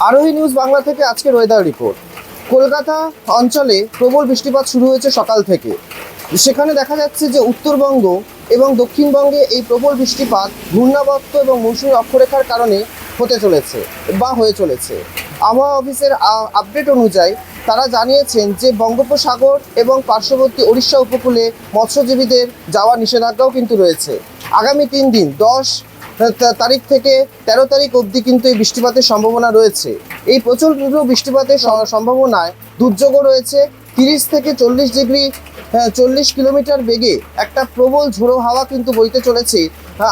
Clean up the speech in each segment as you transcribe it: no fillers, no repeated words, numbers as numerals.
আরোহী নিউজ বাংলা থেকে আজকের ওয়েদার রিপোর্ট। কলকাতা অঞ্চলে প্রবল বৃষ্টিপাত শুরু হয়েছে সকাল থেকে। সেখানে দেখা যাচ্ছে যে উত্তরবঙ্গ এবং দক্ষিণবঙ্গে এই প্রবল বৃষ্টিপাত ঘূর্ণাবর্ত এবং মৌসুমী অক্ষরেখার কারণে হয়ে চলেছে। আবহাওয়া অফিসের আপডেট অনুযায়ী তারা জানিয়েছেন যে বঙ্গোপসাগর এবং পার্শ্ববর্তী ওড়িশা উপকূলে মৎস্যজীবীদের যাওয়া নিষেধাজ্ঞাও কিন্তু রয়েছে। আগামী 3 দিন 10 তারিখ থেকে 13 তারিখ অবধি কিন্তু এই বৃষ্টিপাতের সম্ভাবনা রয়েছে। এই প্রচণ্ড বৃষ্টিপাতের সম্ভাবনায় দুর্যোগও রয়েছে। 30 থেকে 40 কিলোমিটার বেগে একটা প্রবল ঝোড়ো হাওয়া কিন্তু বইতে চলেছে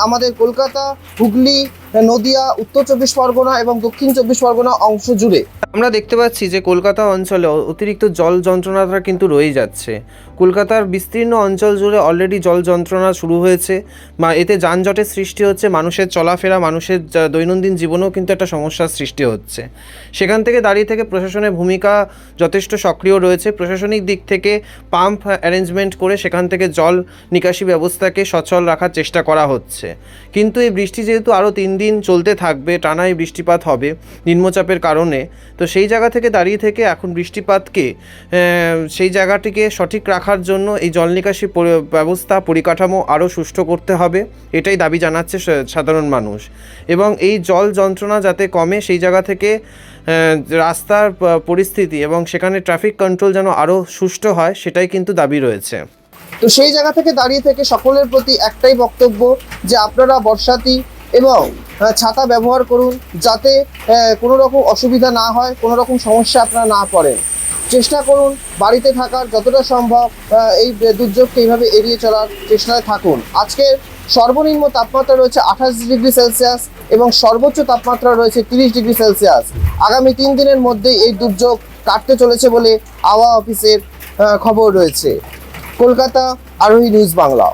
আমাদের কলকাতা, হুগলি, নদিয়া, উত্তর 24 পরগনা এবং দক্ষিণ 24 পরগনা অংশ জুড়ে। আমরা দেখতে পাচ্ছি যে কলকাতা অঞ্চলে অতিরিক্ত জল যন্ত্রণাটা কিন্তু রয়ে যাচ্ছে। কলকাতার বিস্তীর্ণ অঞ্চল জুড়ে অলরেডি জল যন্ত্রণা শুরু হয়েছে, এতে যানজটের সৃষ্টি হচ্ছে, মানুষের চলাফেরা, মানুষের দৈনন্দিন জীবনেও কিন্তু একটা সমস্যার সৃষ্টি হচ্ছে। সেখান থেকে দাঁড়িয়ে থেকে প্রশাসনের ভূমিকা যথেষ্ট সক্রিয় রয়েছে। প্রশাসনিক দিক থেকে পাম্প অ্যারেঞ্জমেন্ট করে সেখান থেকে জল নিকাশি ব্যবস্থাকে সচল রাখার চেষ্টা করা হচ্ছে। কিন্তু এই বৃষ্টি যেহেতু আরও 3 দিন চলতে থাকবে, টানা এই বৃষ্টিপাত হবে নিম্নচাপের কারণে, তো সেই জায়গা থেকে দাঁড়িয়ে থেকে এখন বৃষ্টিপাতকে সেই জায়গাটিকে সঠিক রাখার জন্য এই জল নিকাশি ব্যবস্থা পরিকাঠামো আরও সুষ্ঠু করতে হবে, এটাই দাবি জানাচ্ছে সাধারণ মানুষ। এবং এই জল যন্ত্রণা যাতে কমে, সেই জায়গা থেকে রাস্তার পরিস্থিতি এবং সেখানে ট্রাফিক কন্ট্রোল যেন আরও সুষ্ঠু হয়, সেটাই কিন্তু দাবি রয়েছে। তো সেই জায়গা থেকে দাঁড়িয়ে থেকে সকলের প্রতি একটাই বক্তব্য যে আপনারা বর্ষাতি এবং ছাতা ব্যবহার করুন, যাতে কোনো রকম অসুবিধা না হয়, কোনো রকম সমস্যা আপনারা না পড়েন। চেষ্টা করুন বাড়িতে থাকার, যতটা সম্ভব এই দুর্যোগকে এইভাবে এড়িয়ে চলার চেষ্টায় থাকুন। আজকের সর্বনিম্ন তাপমাত্রা রয়েছে 28 ডিগ্রি সেলসিয়াস এবং সর্বোচ্চ তাপমাত্রা রয়েছে 30 ডিগ্রি সেলসিয়াস। আগামী 3 দিনের মধ্যেই এই দুর্যোগ কাটতে চলেছে বলে আবহাওয়া অফিসের খবর রয়েছে। কলকাতা, আরোহী নিউজ বাংলা।